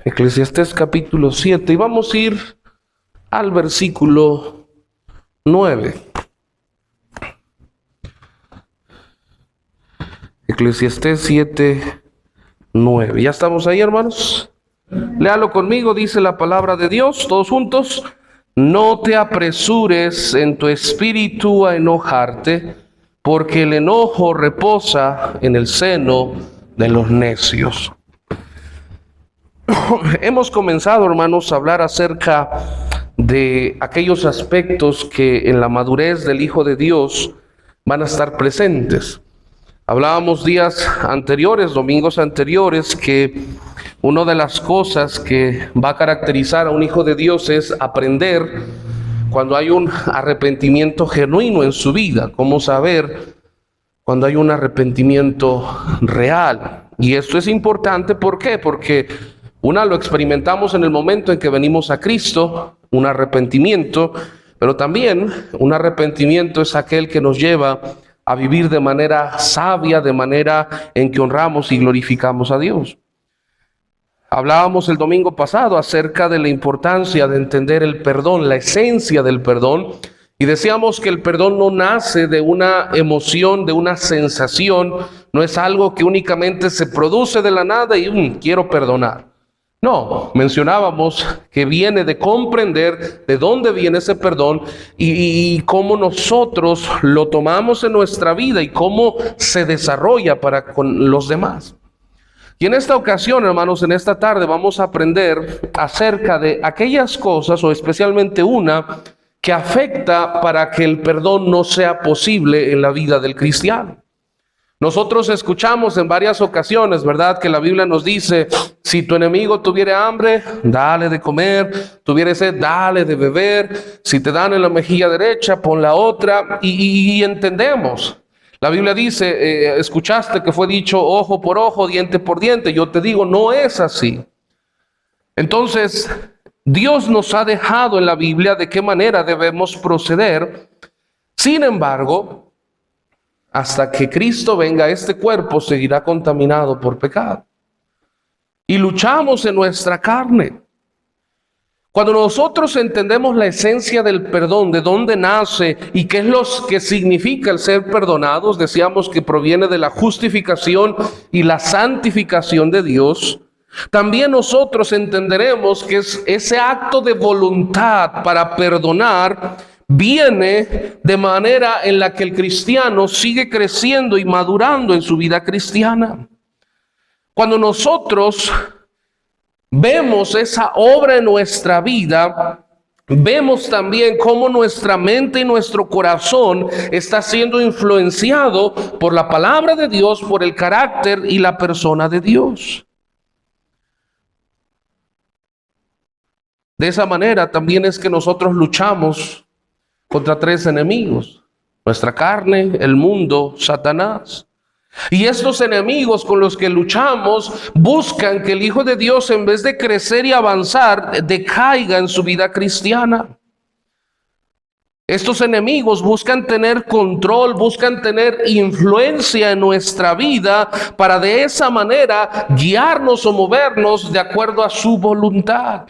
Eclesiastés capítulo 7 y vamos a ir al versículo 9. Eclesiastés 7, 9. ¿Ya estamos ahí, hermanos? Léalo conmigo, dice la palabra de Dios, todos juntos. No te apresures en tu espíritu a enojarte, porque el enojo reposa en el seno de los necios. Hemos comenzado, hermanos, a hablar acerca de aquellos aspectos que en la madurez del Hijo de Dios van a estar presentes. Hablábamos días anteriores, domingos anteriores, que una de las cosas que va a caracterizar a un hijo de Dios es aprender cuando hay un arrepentimiento genuino en su vida, cómo saber cuando hay un arrepentimiento real. Y esto es importante, ¿por qué? Porque lo experimentamos en el momento en que venimos a Cristo, un arrepentimiento, pero también un arrepentimiento es aquel que nos lleva a vivir de manera sabia, de manera en que honramos y glorificamos a Dios. Hablábamos el domingo pasado acerca de la importancia de entender el perdón, la esencia del perdón, y decíamos que el perdón no nace de una emoción, de una sensación, no es algo que únicamente se produce de la nada y quiero perdonar. No, mencionábamos que viene de comprender de dónde viene ese perdón y cómo nosotros lo tomamos en nuestra vida y cómo se desarrolla para con los demás. Y en esta ocasión, hermanos, en esta tarde vamos a aprender acerca de aquellas cosas, o especialmente una, que afecta para que el perdón no sea posible en la vida del cristiano. Nosotros escuchamos en varias ocasiones, ¿verdad?, que la Biblia nos dice, si tu enemigo tuviere hambre, dale de comer, tuviere sed, dale de beber, si te dan en la mejilla derecha, pon la otra, y entendemos. La Biblia dice, escuchaste que fue dicho ojo por ojo, diente por diente. Yo te digo, no es así. Entonces, Dios nos ha dejado en la Biblia de qué manera debemos proceder. Sin embargo, hasta que Cristo venga, este cuerpo seguirá contaminado por pecado. Y luchamos en nuestra carne. Cuando nosotros entendemos la esencia del perdón, de dónde nace y qué es lo que significa el ser perdonados, decíamos que proviene de la justificación y la santificación de Dios, también nosotros entenderemos que ese acto de voluntad para perdonar viene de manera en la que el cristiano sigue creciendo y madurando en su vida cristiana. Cuando nosotros vemos esa obra en nuestra vida, vemos también cómo nuestra mente y nuestro corazón está siendo influenciado por la palabra de Dios, por el carácter y la persona de Dios. De esa manera también es que nosotros luchamos contra tres enemigos: nuestra carne, el mundo, Satanás. Y estos enemigos con los que luchamos buscan que el Hijo de Dios, en vez de crecer y avanzar, decaiga en su vida cristiana. Estos enemigos buscan tener control, buscan tener influencia en nuestra vida para de esa manera guiarnos o movernos de acuerdo a su voluntad.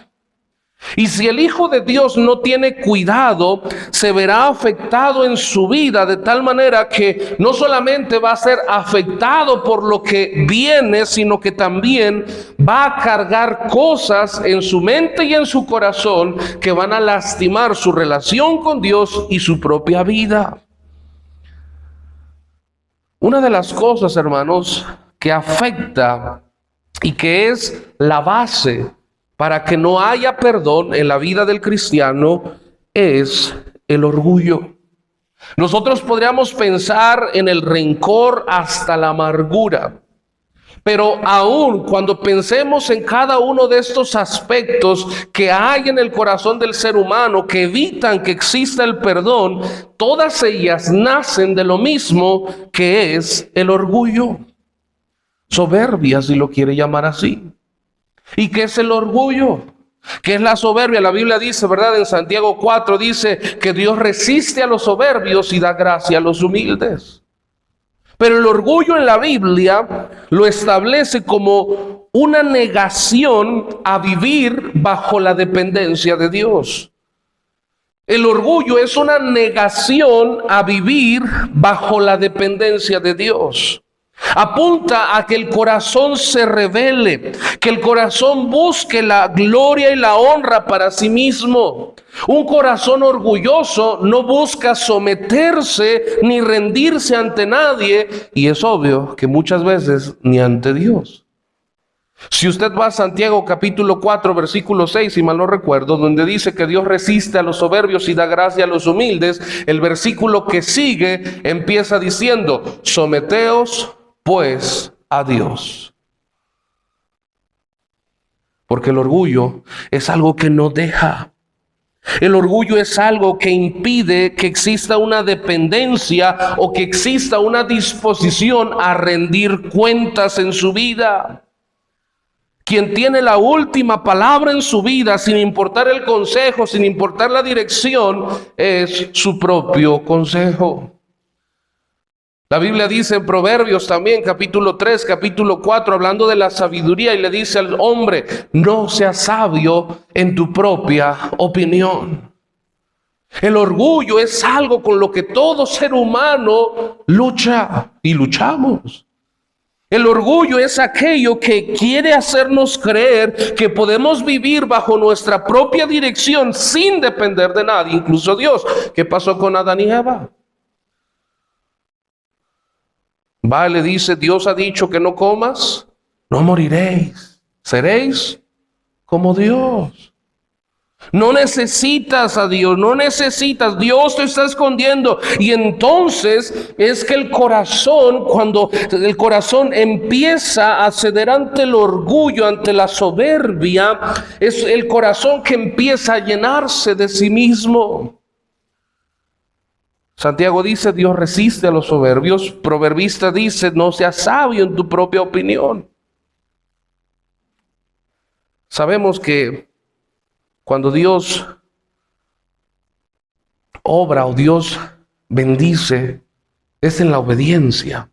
Y si el Hijo de Dios no tiene cuidado, se verá afectado en su vida de tal manera que no solamente va a ser afectado por lo que viene, sino que también va a cargar cosas en su mente y en su corazón que van a lastimar su relación con Dios y su propia vida. Una de las cosas, hermanos, que afecta y que es la base para que no haya perdón en la vida del cristiano es el orgullo. Nosotros podríamos pensar en el rencor hasta la amargura, pero aún cuando pensemos en cada uno de estos aspectos que hay en el corazón del ser humano que evitan que exista el perdón, todas ellas nacen de lo mismo, que es el orgullo. Soberbia, si lo quiere llamar así. ¿Y qué es el orgullo? ¿Qué es la soberbia? La Biblia dice, ¿verdad? En Santiago 4 dice que Dios resiste a los soberbios y da gracia a los humildes. Pero el orgullo en la Biblia lo establece como una negación a vivir bajo la dependencia de Dios. El orgullo es una negación a vivir bajo la dependencia de Dios. Apunta a que el corazón se rebele, que el corazón busque la gloria y la honra para sí mismo. Un corazón orgulloso no busca someterse ni rendirse ante nadie, y es obvio que muchas veces ni ante Dios. Si usted va a Santiago capítulo 4 versículo 6, si mal no recuerdo, donde dice que Dios resiste a los soberbios y da gracia a los humildes, el versículo que sigue empieza diciendo: someteos pues a Dios. Porque el orgullo es algo que no deja. El orgullo es algo que impide que exista una dependencia o que exista una disposición a rendir cuentas en su vida. Quien tiene la última palabra en su vida, sin importar el consejo, sin importar la dirección, es su propio consejo. La Biblia dice en Proverbios también, capítulo 3, capítulo 4, hablando de la sabiduría, y le dice al hombre: no seas sabio en tu propia opinión. El orgullo es algo con lo que todo ser humano lucha y luchamos. El orgullo es aquello que quiere hacernos creer que podemos vivir bajo nuestra propia dirección sin depender de nadie, incluso Dios. ¿Qué pasó con Adán y Eva? Va y le dice: Dios ha dicho que no comas, no moriréis, seréis como Dios. No necesitas a Dios, no necesitas, Dios te está escondiendo. Y entonces es que el corazón, cuando el corazón empieza a ceder ante el orgullo, ante la soberbia, es el corazón que empieza a llenarse de sí mismo. Santiago dice: Dios resiste a los soberbios. Proverbista dice: no seas sabio en tu propia opinión. Sabemos que cuando Dios obra o Dios bendice, es en la obediencia.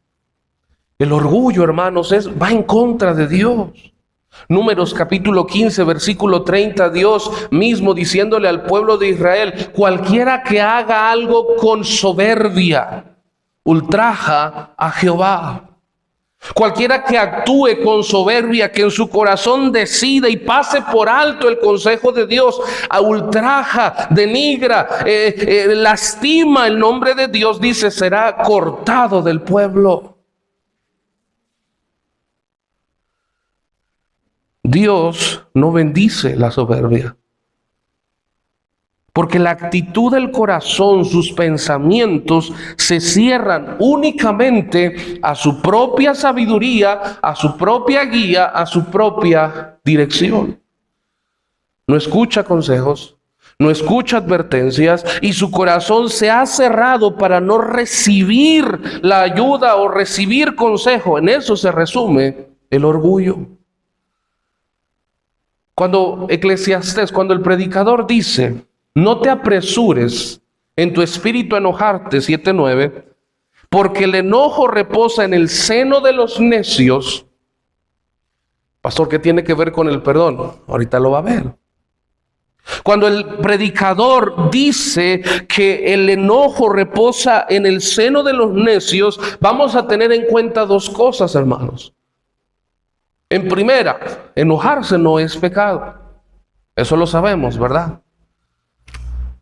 El orgullo, hermanos, va en contra de Dios. Números capítulo 15, versículo 30, Dios mismo diciéndole al pueblo de Israel: cualquiera que haga algo con soberbia, ultraja a Jehová. Cualquiera que actúe con soberbia, que en su corazón decida y pase por alto el consejo de Dios, ultraja, denigra, lastima el nombre de Dios, dice, será cortado del pueblo. Dios no bendice la soberbia, porque la actitud del corazón, sus pensamientos se cierran únicamente a su propia sabiduría, a su propia guía, a su propia dirección. No escucha consejos, no escucha advertencias, y su corazón se ha cerrado para no recibir la ayuda o recibir consejo. En eso se resume el orgullo. Cuando Eclesiastés, cuando el predicador dice: no te apresures en tu espíritu a enojarte, 7:9, porque el enojo reposa en el seno de los necios. Pastor, ¿qué tiene que ver con el perdón? Ahorita lo va a ver. Cuando el predicador dice que el enojo reposa en el seno de los necios, vamos a tener en cuenta dos cosas, hermanos. En primera, enojarse no es pecado. Eso lo sabemos, ¿verdad?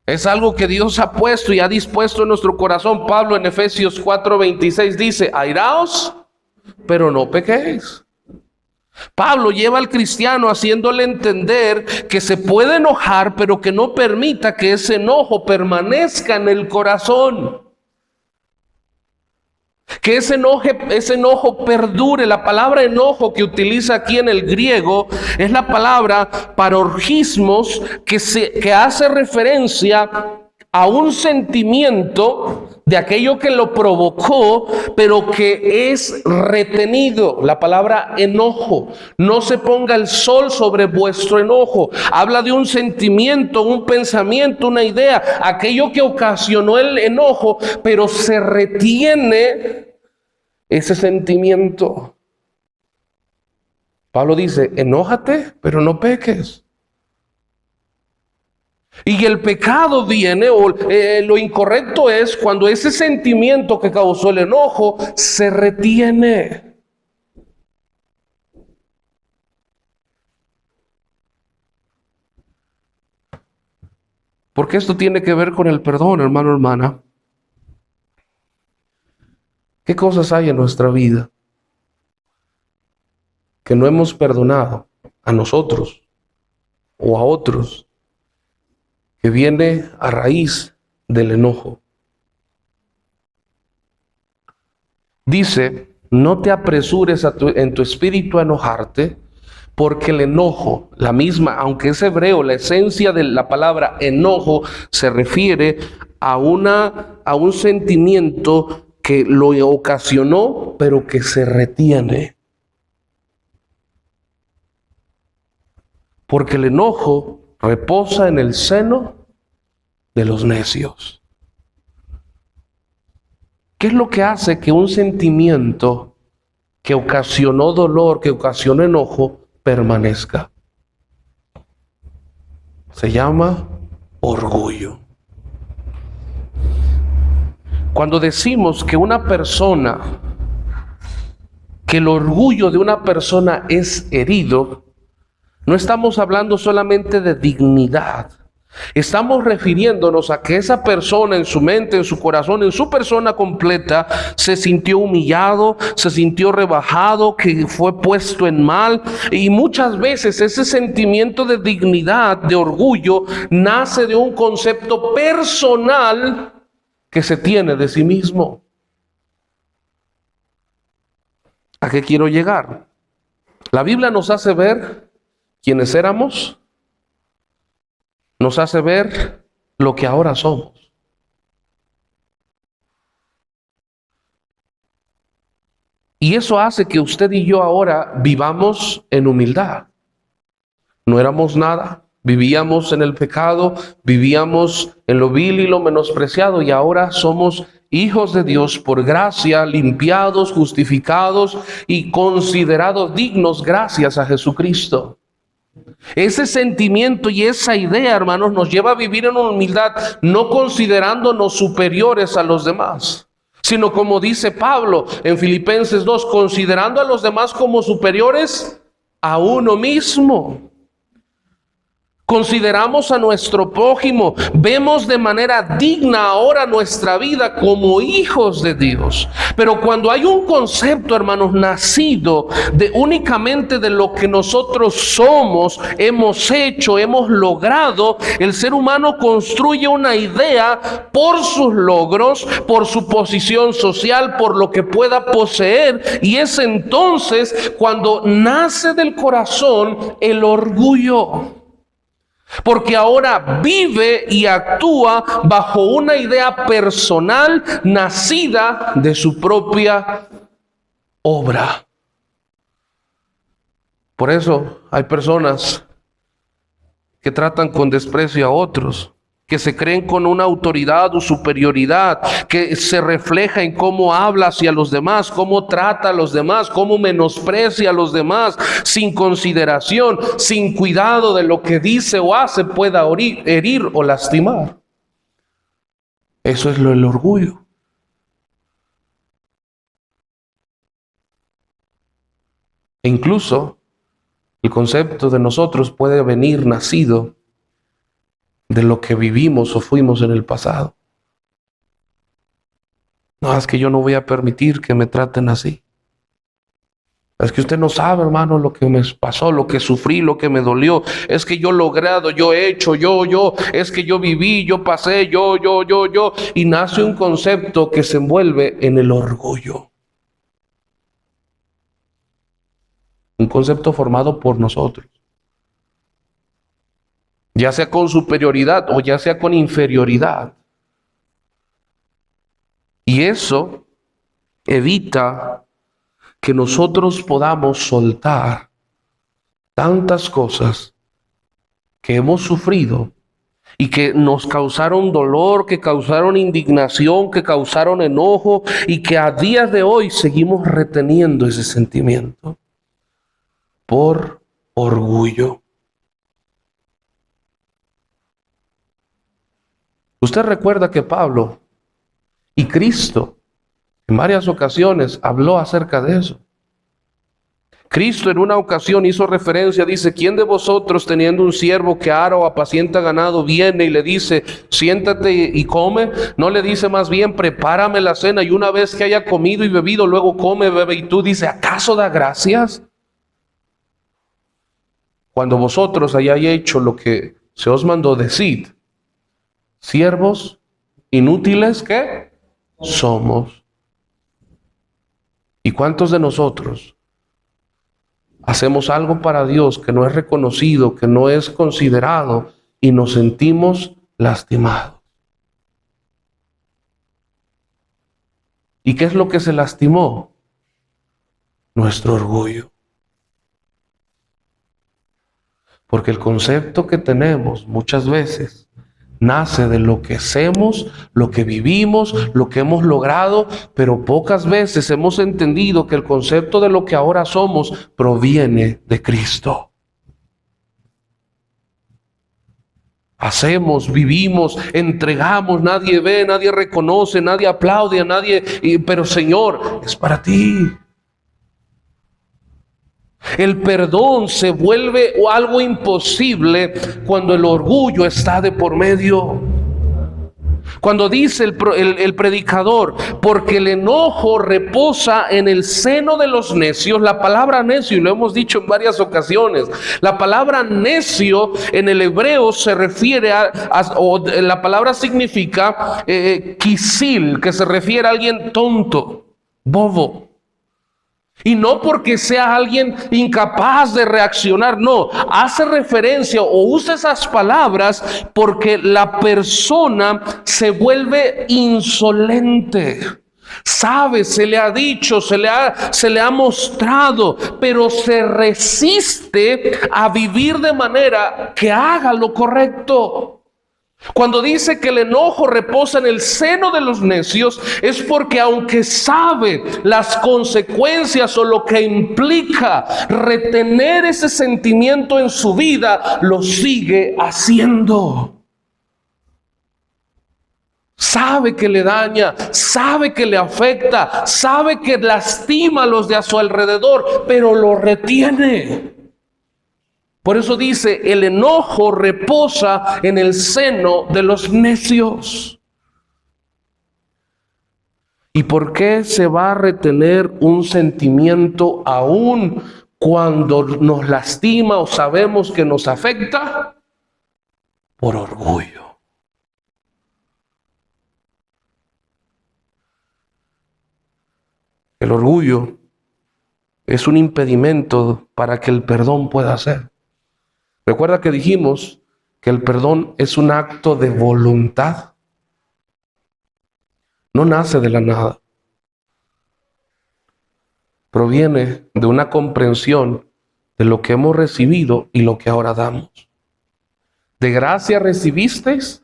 Es algo que Dios ha puesto y ha dispuesto en nuestro corazón. Pablo en Efesios 4:26 dice: airaos, pero no pequéis. Pablo lleva al cristiano haciéndole entender que se puede enojar, pero que no permita que ese enojo permanezca en el corazón. Que ese enojo perdure. La palabra enojo que utiliza aquí en el griego es la palabra parorgismos, que hace referencia a un sentimiento de aquello que lo provocó, pero que es retenido. La palabra enojo. No se ponga el sol sobre vuestro enojo. Habla de un sentimiento, un pensamiento, una idea, aquello que ocasionó el enojo, pero se retiene ese sentimiento. Pablo dice, enójate, pero no peques. Y el pecado viene, o lo incorrecto es cuando ese sentimiento que causó el enojo se retiene. Porque esto tiene que ver con el perdón, hermano, hermana. ¿Qué cosas hay en nuestra vida que no hemos perdonado a nosotros o a otros, que viene a raíz del enojo? Dice, no te apresures en tu espíritu a enojarte, porque el enojo, la misma, aunque es hebreo, la esencia de la palabra enojo se refiere a un sentimiento que lo ocasionó, pero que se retiene. Porque el enojo reposa en el seno de los necios. ¿Qué es lo que hace que un sentimiento que ocasionó dolor, que ocasionó enojo, permanezca? Se llama orgullo. Cuando decimos que el orgullo de una persona es herido, no estamos hablando solamente de dignidad. Estamos refiriéndonos a que esa persona en su mente, en su corazón, en su persona completa, se sintió humillado, se sintió rebajado, que fue puesto en mal. Y muchas veces ese sentimiento de dignidad, de orgullo, nace de un concepto personal que se tiene de sí mismo. ¿A qué quiero llegar? La Biblia nos hace ver quiénes éramos, nos hace ver lo que ahora somos. Y eso hace que usted y yo ahora vivamos en humildad. No éramos nada, vivíamos en el pecado, vivíamos en lo vil y lo menospreciado, y ahora somos hijos de Dios por gracia, limpiados, justificados y considerados dignos gracias a Jesucristo. Ese sentimiento y esa idea, hermanos, nos lleva a vivir en humildad, no considerándonos superiores a los demás, sino como dice Pablo en Filipenses 2, considerando a los demás como superiores a uno mismo. Consideramos a nuestro prójimo, vemos de manera digna ahora nuestra vida como hijos de Dios. Pero cuando hay un concepto, hermanos, nacido únicamente de lo que nosotros somos, hemos hecho, hemos logrado, el ser humano construye una idea por sus logros, por su posición social, por lo que pueda poseer, y es entonces cuando nace del corazón el orgullo. Porque ahora vive y actúa bajo una idea personal nacida de su propia obra. Por eso hay personas que tratan con desprecio a otros, que se creen con una autoridad o superioridad, que se refleja en cómo habla hacia los demás, cómo trata a los demás, cómo menosprecia a los demás, sin consideración, sin cuidado de lo que dice o hace pueda herir o lastimar. Eso es el orgullo. E incluso el concepto de nosotros puede venir nacido de lo que vivimos o fuimos en el pasado. No, es que yo no voy a permitir que me traten así. Es que usted no sabe, hermano, lo que me pasó, lo que sufrí, lo que me dolió. Es que yo he logrado, yo he hecho, es que yo viví, yo pasé, yo. Y nace un concepto que se envuelve en el orgullo. Un concepto formado por nosotros. Ya sea con superioridad o ya sea con inferioridad. Y eso evita que nosotros podamos soltar tantas cosas que hemos sufrido y que nos causaron dolor, que causaron indignación, que causaron enojo, y que a día de hoy seguimos reteniendo ese sentimiento. por orgullo. Usted recuerda que Pablo y Cristo en varias ocasiones habló acerca de eso. Cristo en una ocasión hizo referencia, dice: ¿quién de vosotros, teniendo un siervo que ara o apacienta ganado, viene y le dice: siéntate y come? No le dice más bien: prepárame la cena, y una vez que haya comido y bebido, luego come, bebe. Y tú dices: ¿acaso da gracias? Cuando vosotros hayáis hecho lo que se os mandó, decid: siervos inútiles que somos. ¿Y cuántos de nosotros hacemos algo para Dios que no es reconocido, que no es considerado, y nos sentimos lastimados? ¿Y qué es lo que se lastimó? Nuestro orgullo. Porque el concepto que tenemos muchas veces nace de lo que hacemos, lo que vivimos, lo que hemos logrado, pero pocas veces hemos entendido que el concepto de lo que ahora somos proviene de Cristo. Hacemos, vivimos, entregamos, nadie ve, nadie reconoce, nadie aplaude, pero Señor, es para ti. El perdón se vuelve algo imposible cuando el orgullo está de por medio. Cuando dice el predicador: porque el enojo reposa en el seno de los necios. La palabra necio, y lo hemos dicho en varias ocasiones, la palabra necio en el hebreo se refiere la palabra significa quisil, que se refiere a alguien tonto, bobo. Y no porque sea alguien incapaz de reaccionar, no, hace referencia o usa esas palabras porque la persona se vuelve insolente. Sabe, se le ha dicho, se le ha mostrado, pero se resiste a vivir de manera que haga lo correcto. Cuando dice que el enojo reposa en el seno de los necios, es porque aunque sabe las consecuencias o lo que implica retener ese sentimiento en su vida, lo sigue haciendo. Sabe que le daña, sabe que le afecta, sabe que lastima a los de a su alrededor, pero lo retiene. Por eso dice: el enojo reposa en el seno de los necios. ¿Y por qué se va a retener un sentimiento aún cuando nos lastima o sabemos que nos afecta? Por orgullo. El orgullo es un impedimento para que el perdón pueda ser. Recuerda que dijimos que el perdón es un acto de voluntad. No nace de la nada. Proviene de una comprensión de lo que hemos recibido y lo que ahora damos. De gracia recibisteis,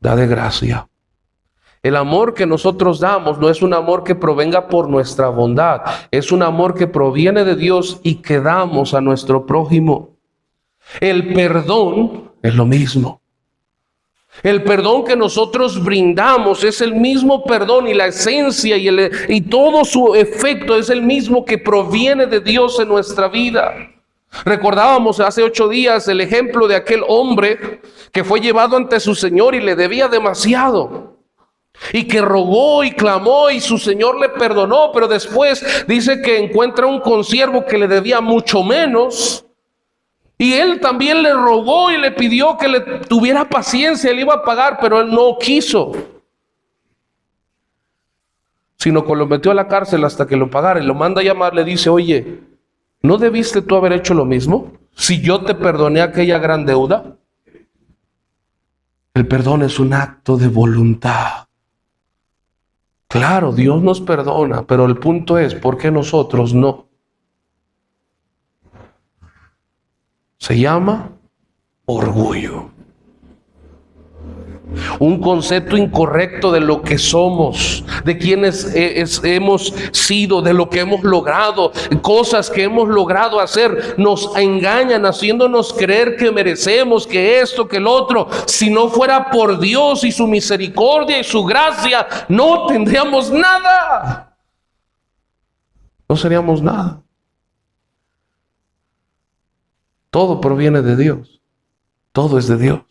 da de gracia. El amor que nosotros damos no es un amor que provenga por nuestra bondad, es un amor que proviene de Dios y que damos a nuestro prójimo. El perdón es lo mismo. El perdón que nosotros brindamos es el mismo perdón, y la esencia y todo su efecto es el mismo que proviene de Dios en nuestra vida. Recordábamos hace 8 días el ejemplo de aquel hombre que fue llevado ante su señor y le debía demasiado, y que rogó y clamó y su señor le perdonó, pero después dice que encuentra un consiervo que le debía mucho menos. Y él también le rogó y le pidió que le tuviera paciencia, él iba a pagar, pero él no quiso. Sino que lo metió a la cárcel hasta que lo pagara, y lo manda a llamar, le dice: oye, ¿no debiste tú haber hecho lo mismo? Si yo te perdoné aquella gran deuda. El perdón es un acto de voluntad. Claro, Dios nos perdona, pero el punto es, ¿por qué nosotros no? Se llama orgullo. un concepto incorrecto de lo que somos, de quienes hemos sido, de lo que hemos logrado, cosas que hemos logrado hacer, nos engañan haciéndonos creer que merecemos, que esto, que el otro. Si no fuera por Dios y su misericordia y su gracia, no tendríamos nada. No seríamos nada. Todo proviene de Dios. Todo es de Dios.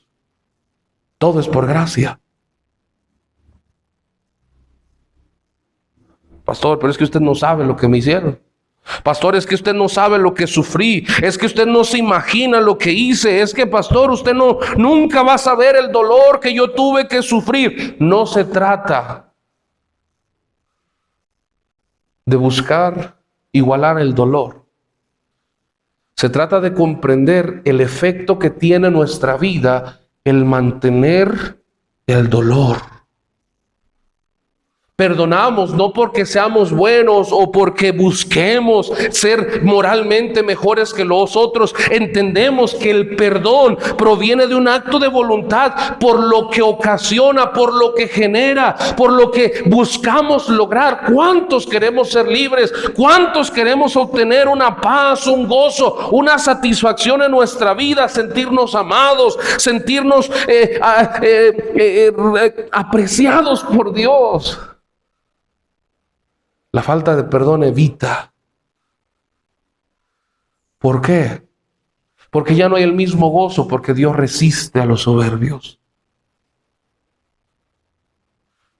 Todo es por gracia. Pastor, pero es que usted no sabe lo que me hicieron. Pastor, es que usted no sabe lo que sufrí. Es que usted no se imagina lo que hice. Es que, pastor, usted nunca va a saber el dolor que yo tuve que sufrir. No se trata de buscar igualar el dolor. Se trata de comprender el efecto que tiene nuestra vida el mantener el dolor. Perdonamos no porque seamos buenos o porque busquemos ser moralmente mejores que los otros. Entendemos que el perdón proviene de un acto de voluntad por lo que ocasiona, por lo que genera, por lo que buscamos lograr. ¿Cuántos queremos ser libres? ¿Cuántos queremos obtener una paz, un gozo, una satisfacción en nuestra vida? Sentirnos amados, sentirnos apreciados por Dios. La falta de perdón evita. ¿Por qué? Porque ya no hay el mismo gozo, porque Dios resiste a los soberbios.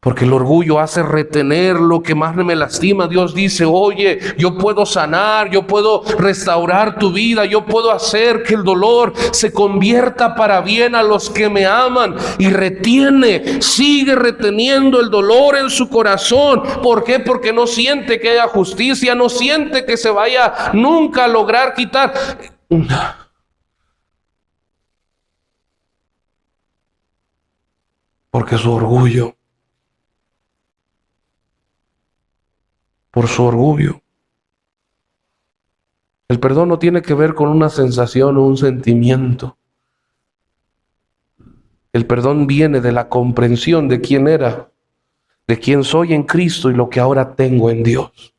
Porque el orgullo hace retener lo que más me lastima. Dios dice, oye, yo puedo sanar, yo puedo restaurar tu vida, yo puedo hacer que el dolor se convierta para bien a los que me aman. Y sigue reteniendo el dolor en su corazón. ¿Por qué? Porque no siente que haya justicia, no siente que se vaya nunca a lograr quitar. Porque su orgullo. Por su orgullo. El perdón no tiene que ver con una sensación o un sentimiento. El perdón viene de la comprensión de quién era, de quién soy en Cristo y lo que ahora tengo en Dios.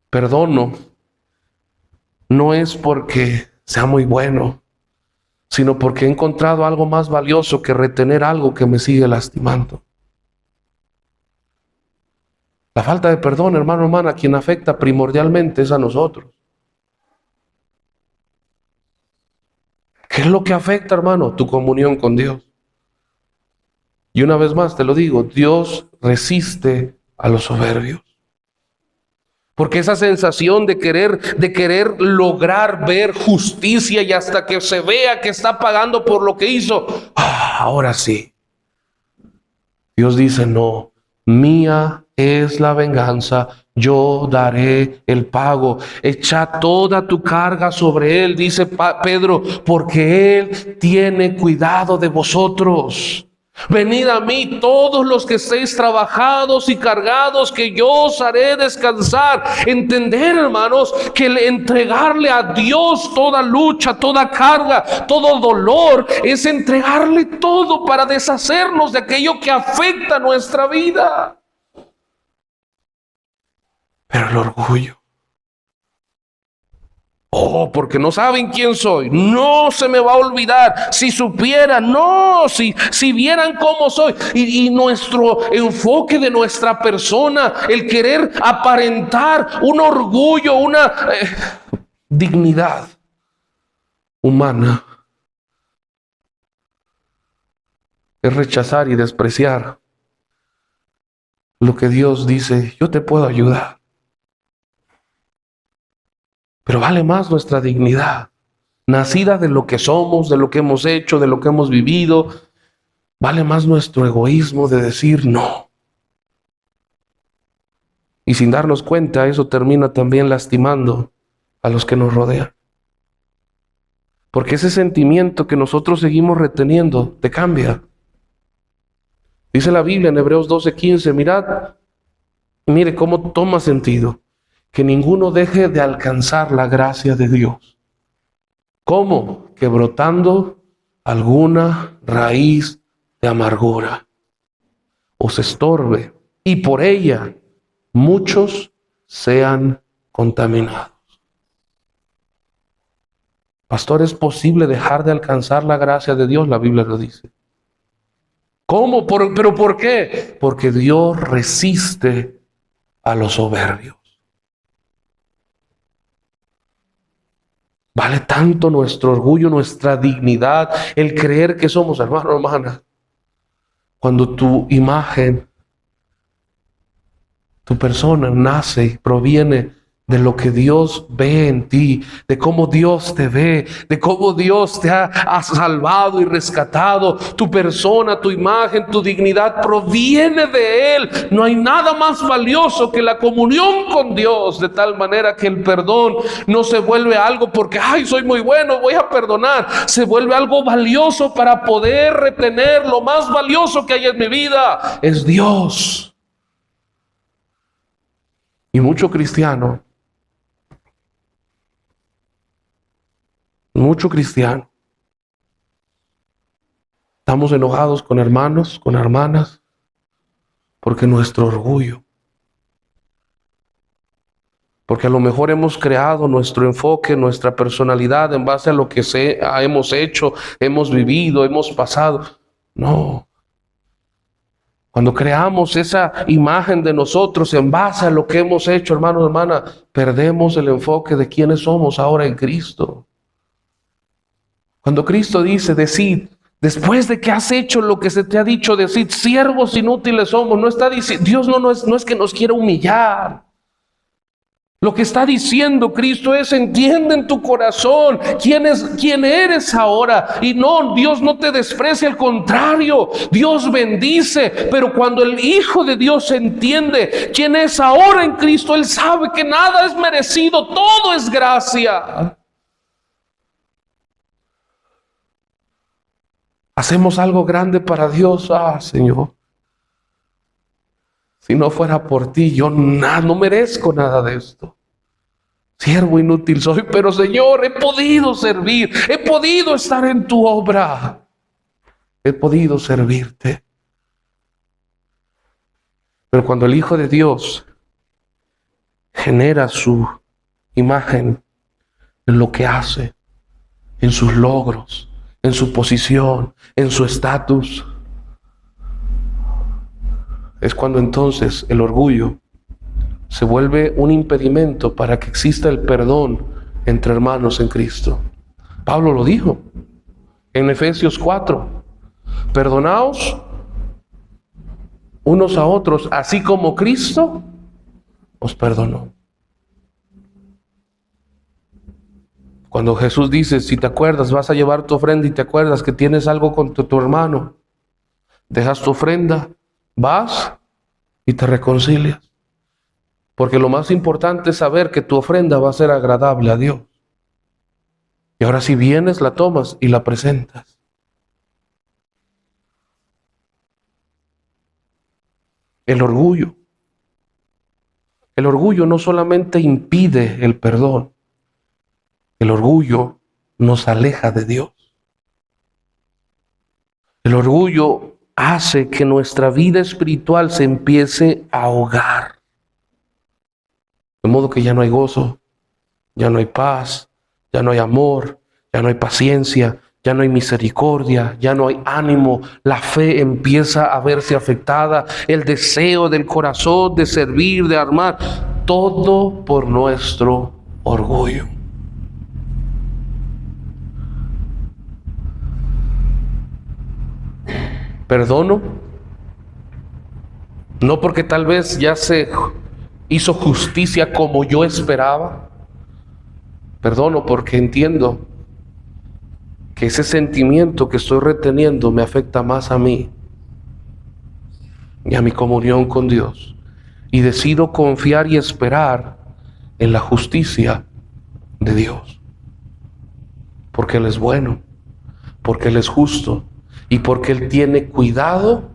Perdono no es porque sea muy bueno, sino porque he encontrado algo más valioso que retener algo que me sigue lastimando. La falta de perdón, hermano, hermana, a quien afecta primordialmente es a nosotros. ¿Qué es lo que afecta, hermano? Tu comunión con Dios. Y una vez más te lo digo, Dios resiste a los soberbios. Porque esa sensación de querer lograr ver justicia y hasta que se vea que está pagando por lo que hizo, ahora sí. Dios dice, no, mía es la venganza, yo daré el pago. Echa toda tu carga sobre Él, dice Pedro, porque Él tiene cuidado de vosotros. Venid a mí todos los que estéis trabajados y cargados, que yo os haré descansar. Entender, hermanos, que entregarle a Dios toda lucha, toda carga, todo dolor, es entregarle todo para deshacernos de aquello que afecta nuestra vida. Pero el orgullo. Porque no saben quién soy. No se me va a olvidar. Si supieran, no, si vieran cómo soy. Y nuestro enfoque de nuestra persona, el querer aparentar un orgullo, una dignidad humana, es rechazar y despreciar lo que Dios dice, yo te puedo ayudar. Pero vale más nuestra dignidad, nacida de lo que somos, de lo que hemos hecho, de lo que hemos vivido. Vale más nuestro egoísmo de decir no. Y sin darnos cuenta, eso termina también lastimando a los que nos rodean. Porque ese sentimiento que nosotros seguimos reteniendo te cambia. Dice la Biblia en Hebreos 12:15, mire cómo toma sentido. Que ninguno deje de alcanzar la gracia de Dios. ¿Cómo? Que brotando alguna raíz de amargura os estorbe y por ella muchos sean contaminados. Pastor, ¿es posible dejar de alcanzar la gracia de Dios? La Biblia lo dice. ¿Cómo? ¿Pero por qué? Porque Dios resiste a los soberbios. Vale tanto nuestro orgullo, nuestra dignidad, el creer que somos hermanos, hermanas. Cuando tu imagen, tu persona nace y proviene de lo que Dios ve en ti, de cómo Dios te ve, de cómo Dios te ha salvado y rescatado. Tu persona, tu imagen, tu dignidad proviene de Él. No hay nada más valioso que la comunión con Dios, de tal manera que el perdón no se vuelve algo porque, ay, soy muy bueno, voy a perdonar. Se vuelve algo valioso para poder retener lo más valioso que hay en mi vida, es Dios. Y mucho cristiano estamos enojados con hermanos, con hermanas, porque nuestro orgullo, porque a lo mejor hemos creado nuestro enfoque, nuestra personalidad en base a lo que hemos hecho, hemos vivido, hemos pasado. No. Cuando creamos esa imagen de nosotros en base a lo que hemos hecho, hermanos, hermanas, perdemos el enfoque de quiénes somos ahora en Cristo. Cuando Cristo dice, decid, después de que has hecho lo que se te ha dicho, decid, siervos inútiles somos, no está diciendo, Dios no es que nos quiera humillar. Lo que está diciendo Cristo es, entiende en tu corazón quién eres ahora. Y no, Dios no te desprecia, al contrario, Dios bendice. Pero cuando el Hijo de Dios entiende quién es ahora en Cristo, Él sabe que nada es merecido, todo es gracia. Hacemos algo grande para Dios. Señor, si no fuera por ti, yo no merezco nada de esto. Siervo inútil soy, pero Señor, he podido servir, he podido estar en tu obra, he podido servirte. Pero cuando el Hijo de Dios genera su imagen en lo que hace, en sus logros, en su posición, en su estatus, es cuando entonces el orgullo se vuelve un impedimento para que exista el perdón entre hermanos en Cristo. Pablo lo dijo en Efesios 4. Perdonaos unos a otros, así como Cristo os perdonó. Cuando Jesús dice, si te acuerdas, vas a llevar tu ofrenda y te acuerdas que tienes algo con tu hermano, dejas tu ofrenda, vas y te reconcilias. Porque lo más importante es saber que tu ofrenda va a ser agradable a Dios. Y ahora si vienes, la tomas y la presentas. El orgullo no solamente impide el perdón, el orgullo nos aleja de Dios. El orgullo hace que nuestra vida espiritual se empiece a ahogar. De modo que ya no hay gozo, ya no hay paz, ya no hay amor, ya no hay paciencia, ya no hay misericordia, ya no hay ánimo. La fe empieza a verse afectada, el deseo del corazón de servir, de amar, todo por nuestro orgullo. Perdono, no porque tal vez ya se hizo justicia como yo esperaba. Perdono porque entiendo que ese sentimiento que estoy reteniendo me afecta más a mí y a mi comunión con Dios. Y decido confiar y esperar en la justicia de Dios. Porque Él es bueno, porque Él es justo y porque Él tiene cuidado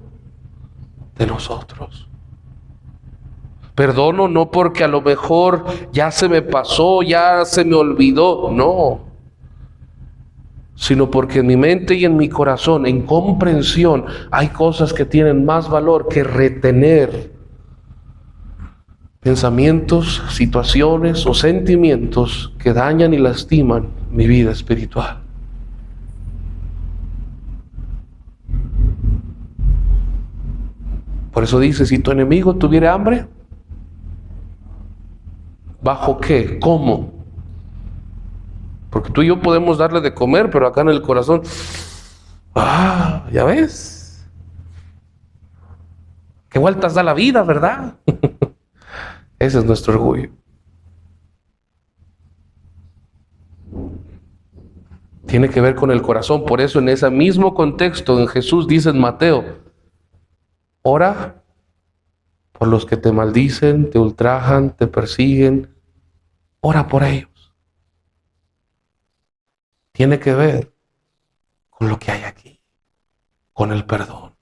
de nosotros. Perdono no porque a lo mejor ya se me pasó, ya se me olvidó, no. sino porque en mi mente y en mi corazón, en comprensión, hay cosas que tienen más valor que retener pensamientos, situaciones o sentimientos que dañan y lastiman mi vida espiritual. Por eso dice, si tu enemigo tuviera hambre, ¿bajo qué? ¿Cómo? Porque tú y yo podemos darle de comer, pero acá en el corazón, ya ves, qué vueltas da la vida, ¿verdad? Ese es nuestro orgullo. Tiene que ver con el corazón. Por eso en ese mismo contexto en Jesús dice en Mateo, ora por los que te maldicen, te ultrajan, te persiguen. Ora por ellos. Tiene que ver con lo que hay aquí, con el perdón.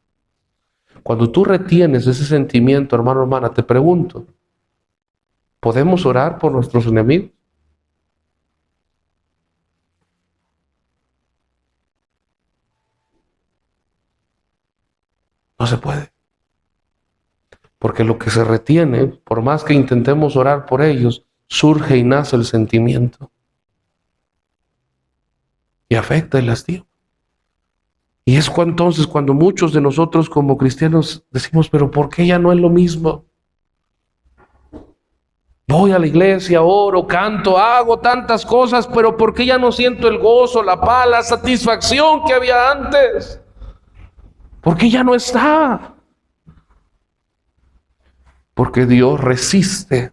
Cuando tú retienes ese sentimiento, hermano, hermana, te pregunto, ¿podemos orar por nuestros enemigos? No se puede. Porque lo que se retiene, por más que intentemos orar por ellos, surge y nace el sentimiento. Y afecta y lastima. Y es entonces cuando muchos de nosotros como cristianos decimos, pero ¿por qué ya no es lo mismo? Voy a la iglesia, oro, canto, hago tantas cosas, pero ¿por qué ya no siento el gozo, la paz, la satisfacción que había antes? ¿Por qué ya no está? Porque Dios resiste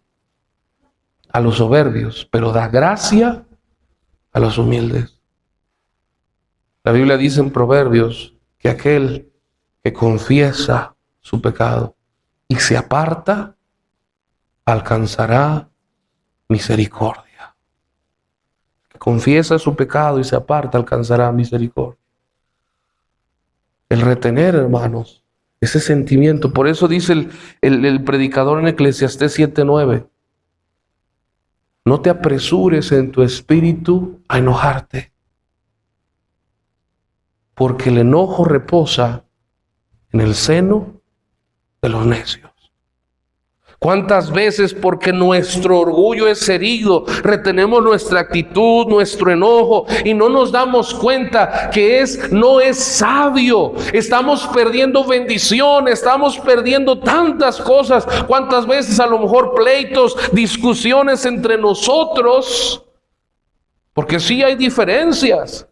a los soberbios, pero da gracia a los humildes. La Biblia dice en Proverbios que aquel que confiesa su pecado y se aparta, alcanzará misericordia. Que confiesa su pecado y se aparta, alcanzará misericordia. El retener, hermanos, ese sentimiento. Por eso dice el predicador en Eclesiastés 7:9. No te apresures en tu espíritu a enojarte, porque el enojo reposa en el seno de los necios. ¿Cuántas veces porque nuestro orgullo es herido, retenemos nuestra actitud, nuestro enojo y no nos damos cuenta que no es sabio? Estamos perdiendo bendición, estamos perdiendo tantas cosas. ¿Cuántas veces a lo mejor pleitos, discusiones entre nosotros? Porque sí hay diferencias.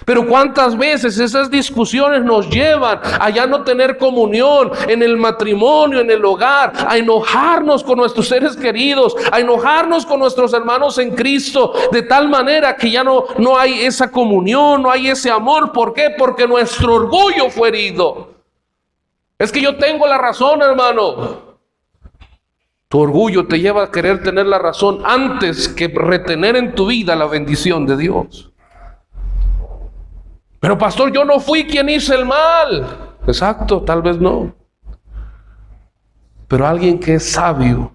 Pero cuántas veces esas discusiones nos llevan a ya no tener comunión en el matrimonio, en el hogar, a enojarnos con nuestros seres queridos, a enojarnos con nuestros hermanos en Cristo, de tal manera que ya no hay esa comunión, no hay ese amor. ¿Por qué? Porque nuestro orgullo fue herido. Es que yo tengo la razón, hermano. Tu orgullo te lleva a querer tener la razón antes que retener en tu vida la bendición de Dios. Pero pastor, yo no fui quien hice el mal. Exacto, tal vez no. Pero alguien que es sabio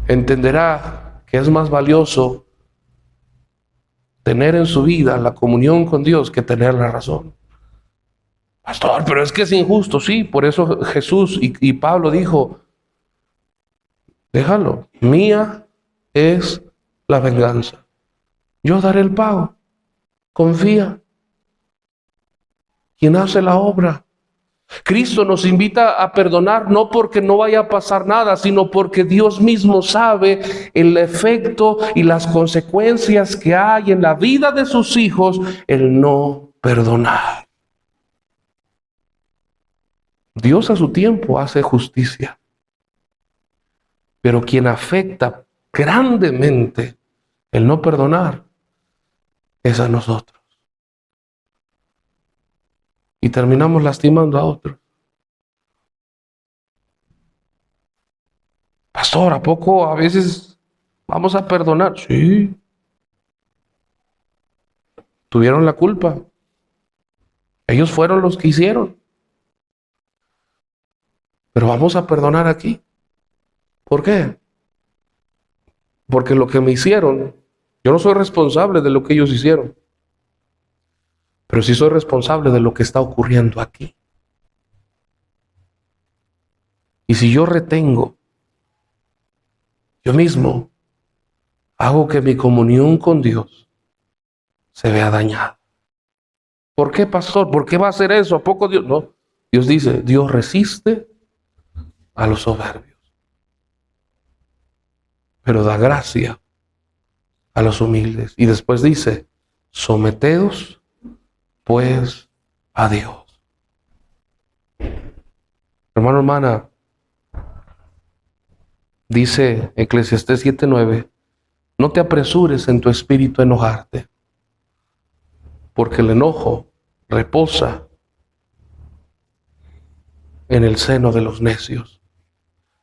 entenderá que es más valioso tener en su vida la comunión con Dios que tener la razón. Pastor, pero es que es injusto. Sí, por eso Jesús y Pablo dijo, déjalo, mía es la venganza. Yo daré el pago. Confía. Quien hace la obra. Cristo nos invita a perdonar no porque no vaya a pasar nada, sino porque Dios mismo sabe el efecto y las consecuencias que hay en la vida de sus hijos el no perdonar. Dios a su tiempo hace justicia, pero quien afecta grandemente el no perdonar es a nosotros. Y terminamos lastimando a otros. Pastor, ¿a poco a veces vamos a perdonar? Sí. Tuvieron la culpa. Ellos fueron los que hicieron. Pero vamos a perdonar aquí. ¿Por qué? Porque lo que me hicieron, yo no soy responsable de lo que ellos hicieron. pero sí soy responsable de lo que está ocurriendo aquí. Y si yo retengo, yo mismo hago que mi comunión con Dios se vea dañada. ¿Por qué, pastor? ¿Por qué va a hacer eso? ¿A poco Dios? No. Dios dice, Dios resiste a los soberbios, pero da gracia a los humildes. Y después dice, someteos pues a Dios. Hermano, hermana, dice Eclesiastés 7:9, no te apresures en tu espíritu a enojarte, porque el enojo reposa en el seno de los necios.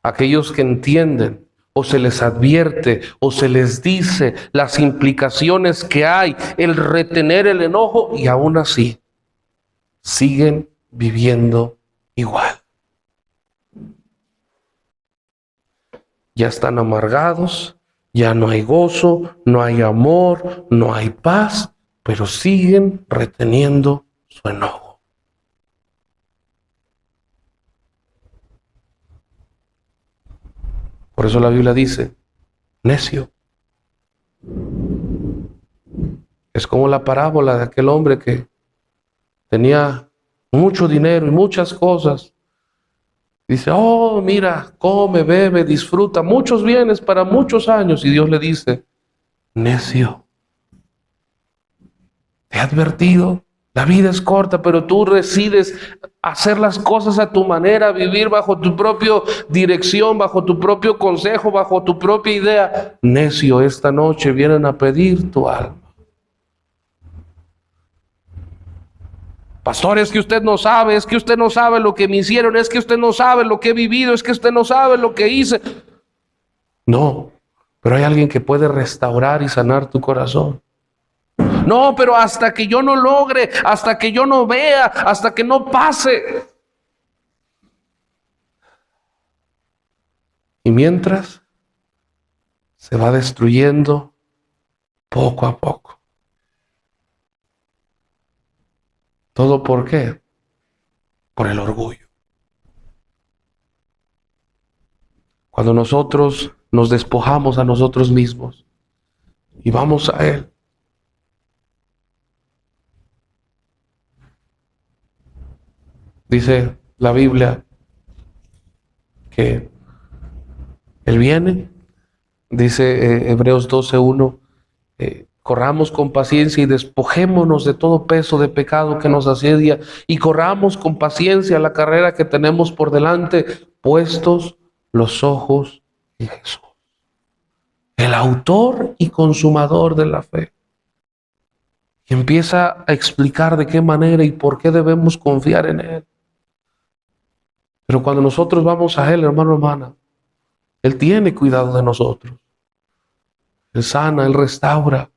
Aquellos que entienden o se les advierte o se les dice las implicaciones que hay el retener el enojo y aún así siguen viviendo igual. Ya están amargados, ya no hay gozo, no hay amor, no hay paz, pero siguen reteniendo su enojo. Por eso la Biblia dice, necio. Es como la parábola de aquel hombre que tenía mucho dinero y muchas cosas. Dice, oh, mira, come, bebe, disfruta, muchos bienes para muchos años. Y Dios le dice, necio, te he advertido, la vida es corta, pero tú decides hacer las cosas a tu manera, vivir bajo tu propia dirección, bajo tu propio consejo, bajo tu propia idea. Necio, esta noche vienen a pedir tu alma. Pastor, es que usted no sabe, es que usted no sabe lo que me hicieron, es que usted no sabe lo que he vivido, es que usted no sabe lo que hice. No, pero hay alguien que puede restaurar y sanar tu corazón. No, pero hasta que yo no logre, hasta que yo no vea, hasta que no pase. Y mientras se va destruyendo poco a poco. ¿Todo por qué? Por el orgullo. Cuando nosotros nos despojamos a nosotros mismos y vamos a Él, dice la Biblia que Él viene, dice Hebreos 12:1, corramos con paciencia y despojémonos de todo peso de pecado que nos asedia y corramos con paciencia la carrera que tenemos por delante, puestos los ojos en Jesús, el autor y consumador de la fe. Y empieza a explicar de qué manera y por qué debemos confiar en Él. Pero cuando nosotros vamos a Él, hermano, hermana, Él tiene cuidado de nosotros. Él sana, Él restaura.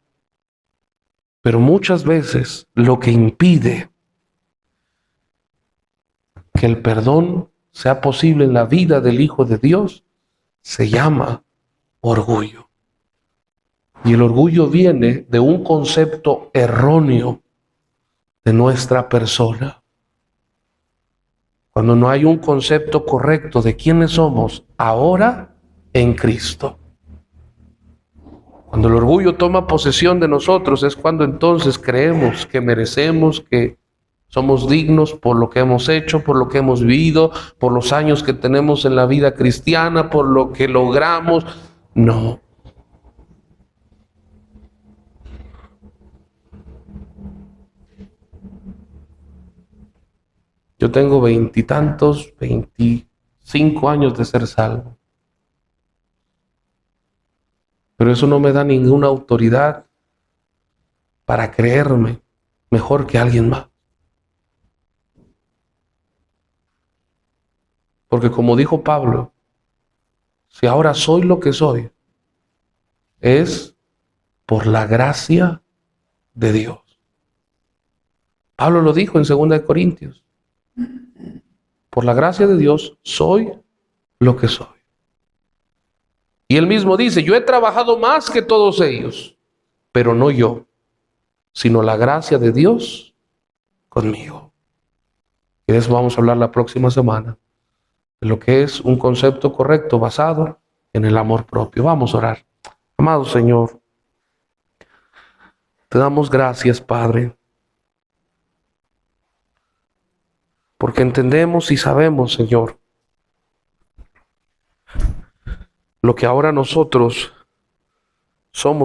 Pero muchas veces lo que impide que el perdón sea posible en la vida del Hijo de Dios se llama orgullo. Y el orgullo viene de un concepto erróneo de nuestra persona. Cuando no hay un concepto correcto de quiénes somos ahora en Cristo. Cuando el orgullo toma posesión de nosotros es cuando entonces creemos que merecemos, que somos dignos por lo que hemos hecho, por lo que hemos vivido, por los años que tenemos en la vida cristiana, por lo que logramos. No. Yo tengo 25 años de ser salvo. Pero eso no me da ninguna autoridad para creerme mejor que alguien más. Porque como dijo Pablo, si ahora soy lo que soy, es por la gracia de Dios. Pablo lo dijo en 2 Corintios. Por la gracia de Dios soy lo que soy. Y él mismo dice, yo he trabajado más que todos ellos, pero no yo, sino la gracia de Dios conmigo. Y de eso vamos a hablar la próxima semana, de lo que es un concepto correcto basado en el amor propio. Vamos a orar. Amado Señor, te damos gracias, Padre, porque entendemos y sabemos, Señor, lo que ahora nosotros somos